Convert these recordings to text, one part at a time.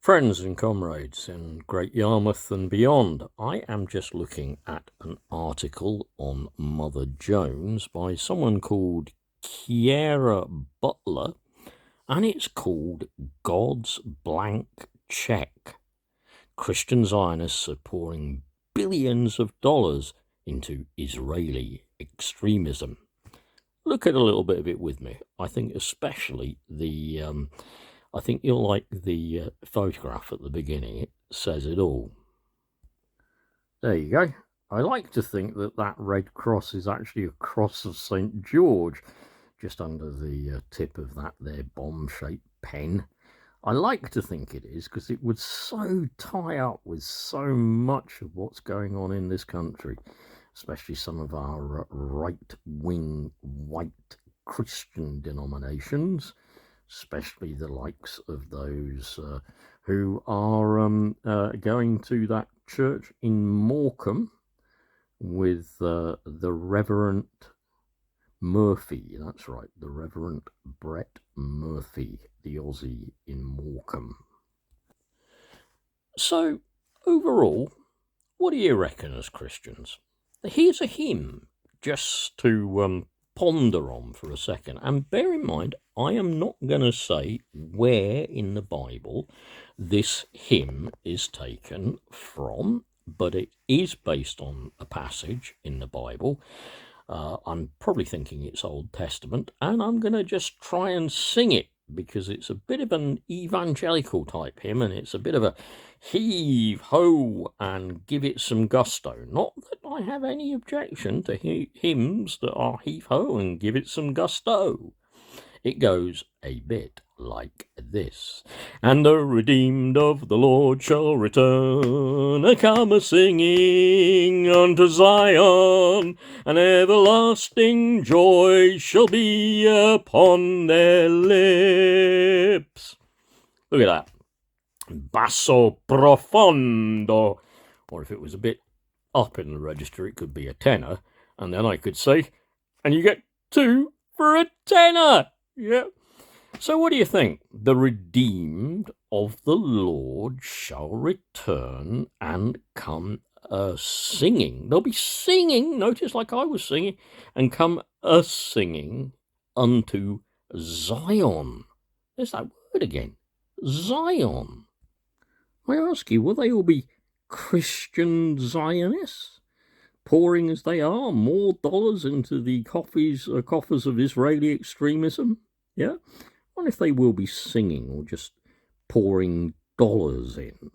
Friends and comrades in Great Yarmouth and beyond, I am just looking at an article on Mother Jones by someone called Kiera Butler, and it's called God's Blank Check. Christian Zionists are pouring billions of dollars into Israeli extremism. Look at a little bit of it with me. I think especially I think you'll like the photograph at the beginning. It says it all. There you go. I like to think that that red cross is actually a cross of St. George, just under the tip of that there bomb-shaped pen. I like to think it is, because it would so tie up with so much of what's going on in this country, especially some of our right-wing white Christian denominations, especially the likes of those who are going to that church in Morecambe with the Reverend Murphy. That's right, the Reverend Brett Murphy, the Aussie in Morecambe. So, overall, what do you reckon as Christians? Here's a hymn just to ponder on for a second, and bear in mind I am not going to say where in the Bible this hymn is taken from, but it is based on a passage in the Bible. I'm probably thinking it's Old Testament, and I'm going to just try and sing it because it's a bit of an evangelical type hymn, and it's a bit of a heave ho and give it some gusto. Not that I have any objection to hymns that are heave ho and give it some gusto. It goes a bit like this. And the redeemed of the Lord shall return, and come a-singing unto Zion, and everlasting joy shall be upon their lips. Look at that. Basso profondo. Or if it was a bit up in the register, it could be a tenor, and then I could say, and you get 2 for a tenor. Yeah. So what do you think? The redeemed of the Lord shall return and come singing. They'll be singing, notice like I was singing, and come singing unto Zion. There's that word again. Zion. I ask you, will they all be Christian Zionists? Pouring as they are more dollars into the coffers of Israeli extremism? Yeah? I wonder if they will be singing or just pouring dollars in.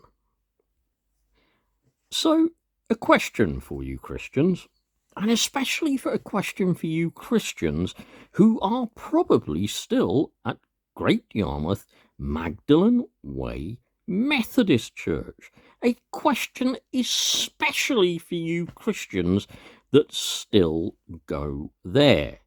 So, a question for you Christians, and especially for a question for you Christians who are probably still at Great Yarmouth Magdalen Way Methodist Church. A question especially for you Christians that still go there.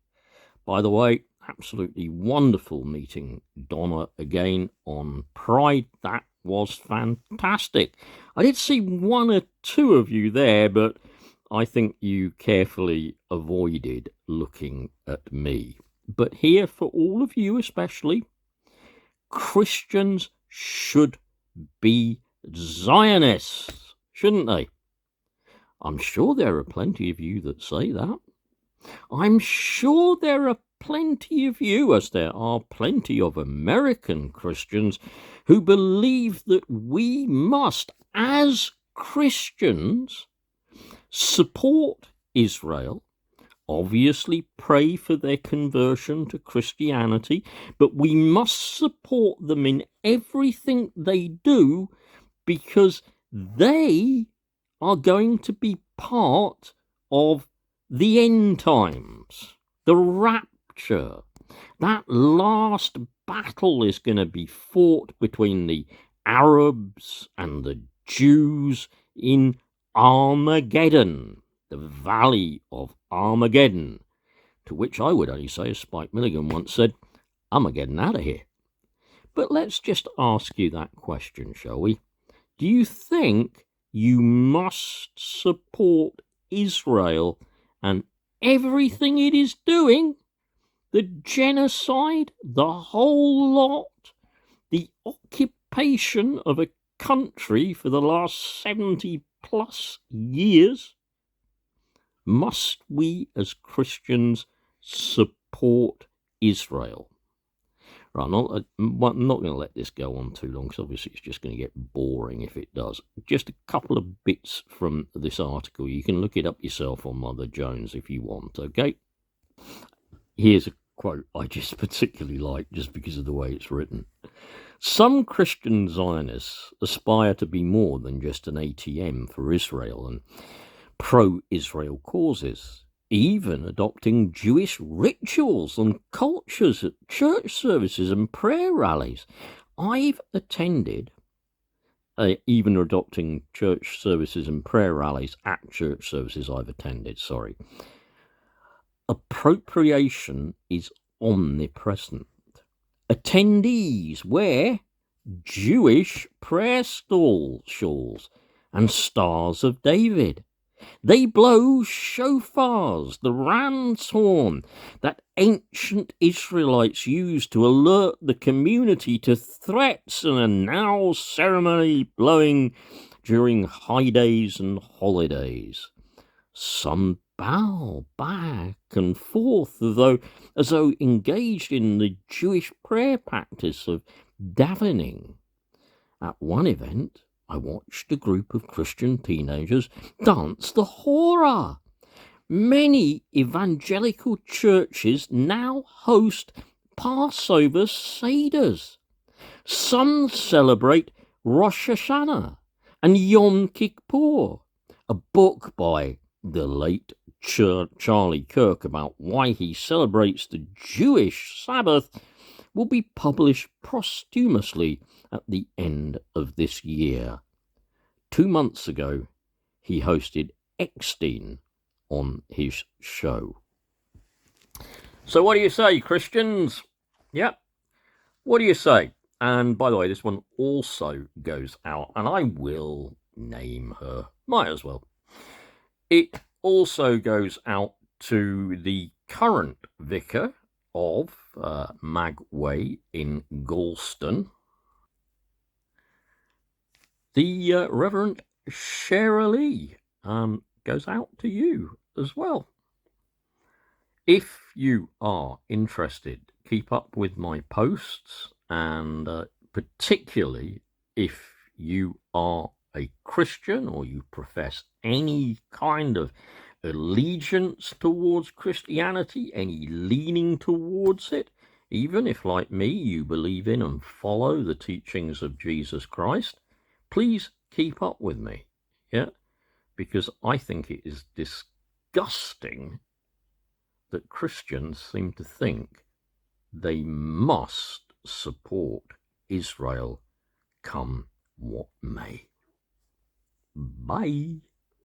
By the way, absolutely wonderful meeting Donna again on Pride. That was fantastic. I did see 1 or 2 of you there, but I think you carefully avoided looking at me. But here, for all of you especially, Christians should be Zionists, shouldn't they? I'm sure there are plenty of you that say that. I'm sure there are plenty of you, as there are plenty of American Christians, who believe that we must, as Christians, support Israel, obviously pray for their conversion to Christianity, but we must support them in everything they do because they are going to be part of the end times, the rapture. That last battle is going to be fought between the Arabs and the Jews in Armageddon, the Valley of Armageddon, to which I would only say, as Spike Milligan once said, I'm getting out of here. But let's just ask you that question, shall we? Do you think you must support Israel and everything it is doing? The genocide, the whole lot, the occupation occupation of a country for the last 70 plus years, must we as Christians support Israel? Right, I'm not going to let this go on too long, because obviously it's just going to get boring if it does. Just a couple of bits from this article. You can look it up yourself on Mother Jones if you want, okay? Here's a quote I just particularly like, just because of the way it's written. Some Christian Zionists aspire to be more than just an ATM for Israel and pro-Israel causes, even adopting Jewish rituals and cultures at church services and prayer rallies. I've attended, even adopting church services and prayer rallies at church services I've attended, sorry. Appropriation is omnipresent. Attendees wear Jewish prayer shawls and Stars of David. They blow shofars, the ram's horn that ancient Israelites used to alert the community to threats, and are now ceremonially blowing during high days and holidays. Some bow back and forth as though engaged in the Jewish prayer practice of davening. At one event, I watched a group of Christian teenagers dance the hora. Many evangelical churches now host Passover Seders. Some celebrate Rosh Hashanah and Yom Kippur. A book by the late Charlie Kirk about why he celebrates the Jewish Sabbath will be published posthumously at the end of this year. 2 months ago, he hosted Eckstein on his show. So what do you say, Christians? Yep. What do you say? And by the way, this one also goes out, and I will name her. Might as well. It also goes out to the current vicar of Magway in Galston, the Reverend Shirley. Goes out to you as well. If you are interested, keep up with my posts, and particularly if you are a Christian or you profess any kind of allegiance towards Christianity, any leaning towards it, even if, like me, you believe in and follow the teachings of Jesus Christ, please keep up with me, yeah? Because I think it is disgusting that Christians seem to think they must support Israel come what may. Bye.